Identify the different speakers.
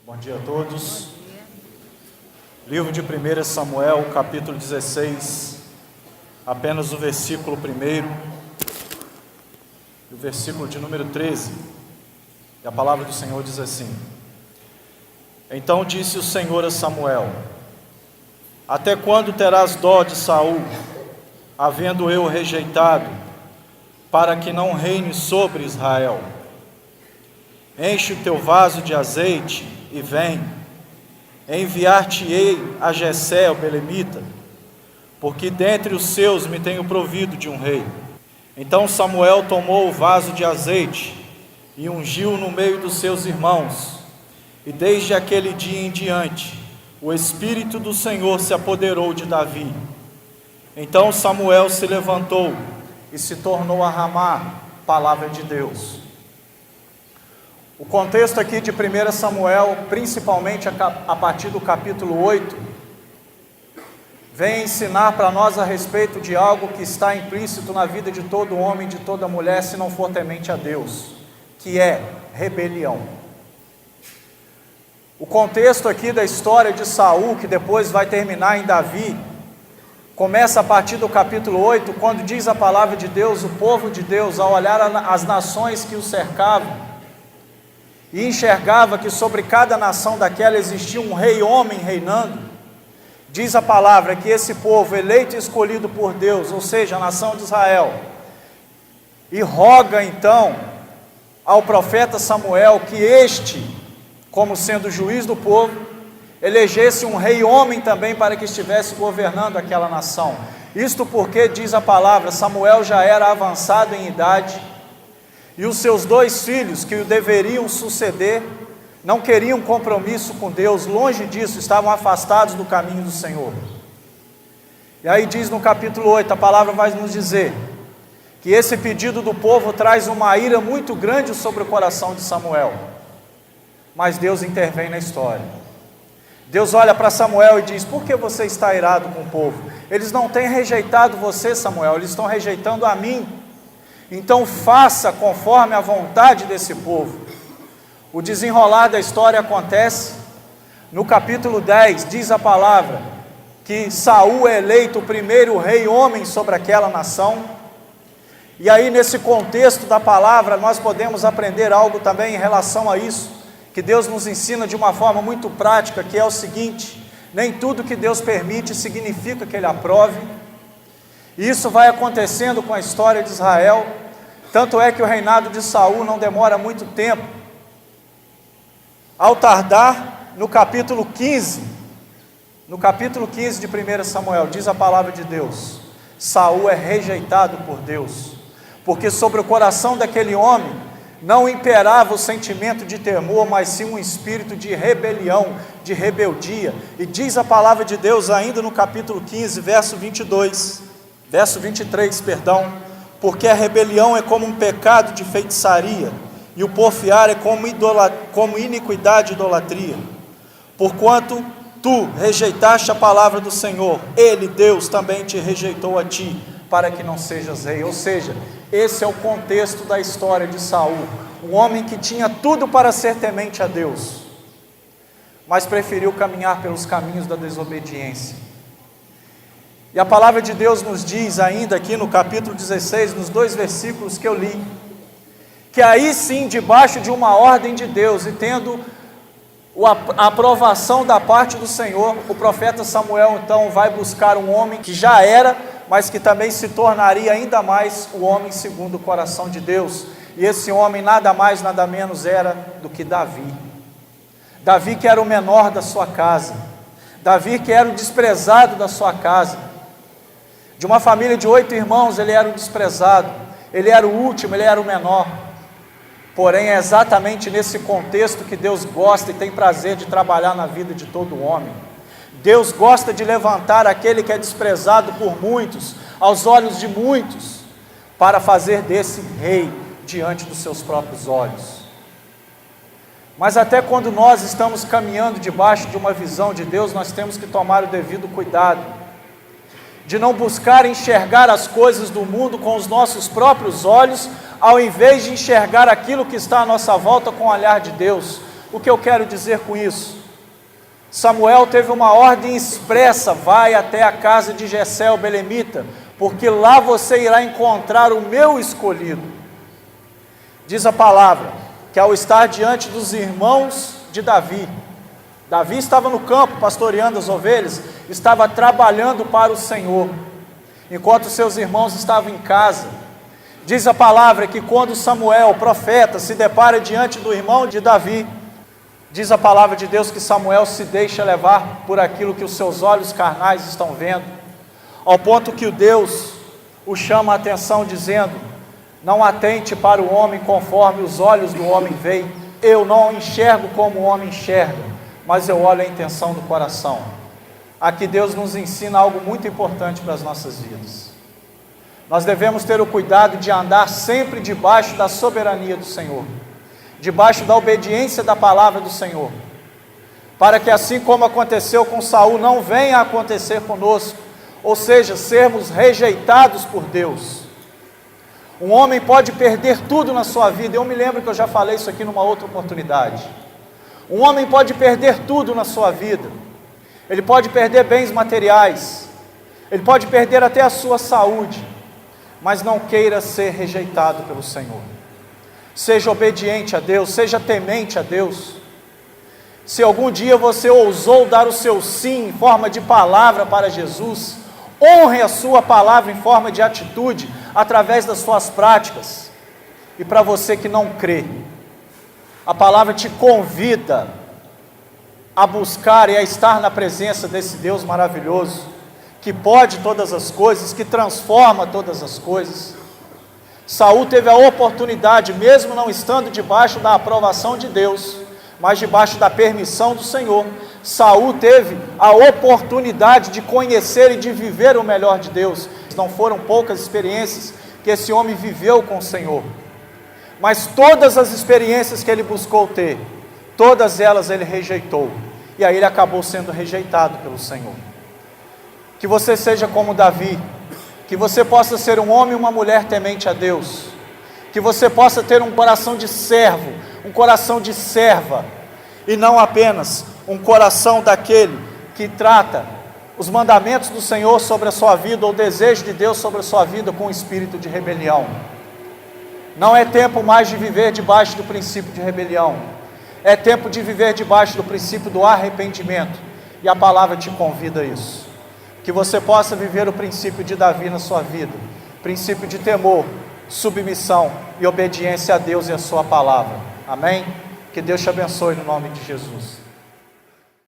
Speaker 1: Bom dia a todos. Livro de 1 Samuel, capítulo 16, apenas o versículo 1 e o versículo de número 13. E a palavra do Senhor diz assim: Então disse o Senhor a Samuel: Até quando terás dó de Saul, havendo eu rejeitado, para que não reine sobre Israel? Enche o teu vaso de azeite e vem, enviar-te-ei a Jessé, o belemita, porque dentre os seus me tenho provido de um rei. Então Samuel tomou o vaso de azeite e ungiu no meio dos seus irmãos, e desde aquele dia em diante o Espírito do Senhor se apoderou de Davi. Então Samuel se levantou e se tornou a Ramá, palavra de Deus. O contexto aqui de 1 Samuel, principalmente a partir do capítulo 8, vem ensinar para nós a respeito de algo que está implícito na vida de todo homem, de toda mulher, se não for temente a Deus, que é rebelião. O contexto aqui da história de Saul, que depois vai terminar em Davi, começa a partir do capítulo 8, quando diz a palavra de Deus: o povo de Deus, ao olhar as nações que o cercavam, e enxergava que sobre cada nação daquela existia um rei homem reinando, diz a palavra que esse povo eleito e escolhido por Deus, ou seja, a nação de Israel, e roga então ao profeta Samuel que este, como sendo juiz do povo, elegesse um rei homem também para que estivesse governando aquela nação. Isto porque, diz a palavra, Samuel já era avançado em idade, e os seus dois filhos que o deveriam suceder não queriam compromisso com Deus, longe disso, estavam afastados do caminho do Senhor. E aí diz no capítulo 8, a palavra vai nos dizer que esse pedido do povo traz uma ira muito grande sobre o coração de Samuel, mas Deus intervém na história. Deus olha para Samuel e diz: por que você está irado com o povo? Eles não têm rejeitado você, Samuel, eles estão rejeitando a mim. Então faça conforme a vontade desse povo. O desenrolar da história acontece no capítulo 10, diz a palavra que Saul é eleito o primeiro rei homem sobre aquela nação. E aí, nesse contexto da palavra, nós podemos aprender algo também em relação a isso, que Deus nos ensina de uma forma muito prática, que é o seguinte: nem tudo que Deus permite significa que Ele aprove. E isso vai acontecendo com a história de Israel. Tanto é que o reinado de Saul não demora muito tempo. Ao tardar, no capítulo 15 de 1 Samuel, diz a palavra de Deus: Saul é rejeitado por Deus, porque sobre o coração daquele homem não imperava o sentimento de temor, mas sim um espírito de rebelião, de rebeldia. E diz a palavra de Deus ainda no capítulo 15, verso 23, porque a rebelião é como um pecado de feitiçaria, e o porfiar é como iniquidade e idolatria. Porquanto tu rejeitaste a palavra do Senhor, Ele, Deus, também te rejeitou a ti, para que não sejas rei. Ou seja, esse é o contexto da história de Saul, um homem que tinha tudo para ser temente a Deus, mas preferiu caminhar pelos caminhos da desobediência. E a palavra de Deus nos diz ainda aqui no capítulo 16, nos 2 versículos que eu li, que aí sim, debaixo de uma ordem de Deus e tendo a aprovação da parte do Senhor, o profeta Samuel então vai buscar um homem que já era, mas que também se tornaria ainda mais o homem segundo o coração de Deus. E esse homem nada mais, nada menos era do que Davi. Davi, que era o menor da sua casa, Davi, que era o desprezado da sua casa. De uma família de 8 irmãos, ele era o desprezado, ele era o último, ele era o menor. Porém, é exatamente nesse contexto que Deus gosta e tem prazer de trabalhar na vida de todo homem. Deus gosta de levantar aquele que é desprezado por muitos, aos olhos de muitos, para fazer desse rei diante dos seus próprios olhos. Mas até quando nós estamos caminhando debaixo de uma visão de Deus, nós temos que tomar o devido cuidado de não buscar enxergar as coisas do mundo com os nossos próprios olhos, ao invés de enxergar aquilo que está à nossa volta com o olhar de Deus. O que eu quero dizer com isso? Samuel teve uma ordem expressa: vai até a casa de Jessé o belemita, porque lá você irá encontrar o meu escolhido. Diz a palavra que ao estar diante dos irmãos de Davi estava no campo pastoreando as ovelhas, estava trabalhando para o Senhor, enquanto seus irmãos estavam em casa. Diz a palavra que quando Samuel, o profeta, se depara diante do irmão de Davi, diz a palavra de Deus que Samuel se deixa levar por aquilo que os seus olhos carnais estão vendo, ao ponto que o Deus o chama a atenção dizendo: não atente para o homem conforme os olhos do homem veem, eu não enxergo como o homem enxerga, mas eu olho a intenção do coração. Aqui Deus nos ensina algo muito importante para as nossas vidas. Nós devemos ter o cuidado de andar sempre debaixo da soberania do Senhor, debaixo da obediência da palavra do Senhor, para que assim como aconteceu com Saul, não venha a acontecer conosco, ou seja, sermos rejeitados por Deus. Um homem pode perder tudo na sua vida, eu me lembro que eu já falei isso aqui numa outra oportunidade. Um homem pode perder tudo na sua vida, ele pode perder bens materiais, ele pode perder até a sua saúde, mas não queira ser rejeitado pelo Senhor. Seja obediente a Deus, seja temente a Deus. Se algum dia você ousou dar o seu sim em forma de palavra para Jesus, honre a sua palavra em forma de atitude, através das suas práticas. E para você que não crê, a palavra te convida a buscar e a estar na presença desse Deus maravilhoso, que pode todas as coisas, que transforma todas as coisas. Saul teve a oportunidade, mesmo não estando debaixo da aprovação de Deus, mas debaixo da permissão do Senhor, Saul teve a oportunidade de conhecer e de viver o melhor de Deus. Não foram poucas experiências que esse homem viveu com o Senhor, mas todas as experiências que ele buscou ter, todas elas ele rejeitou, e aí ele acabou sendo rejeitado pelo Senhor. Que você seja como Davi, que você possa ser um homem e uma mulher temente a Deus, que você possa ter um coração de servo, um coração de serva, e não apenas um coração daquele que trata os mandamentos do Senhor sobre a sua vida, ou o desejo de Deus sobre a sua vida com um espírito de rebelião. Não é tempo mais de viver debaixo do princípio de rebelião, é tempo de viver debaixo do princípio do arrependimento, e a palavra te convida a isso. Que você possa viver o princípio de Davi na sua vida, princípio de temor, submissão e obediência a Deus e a sua palavra. Amém? Que Deus te abençoe no nome de Jesus.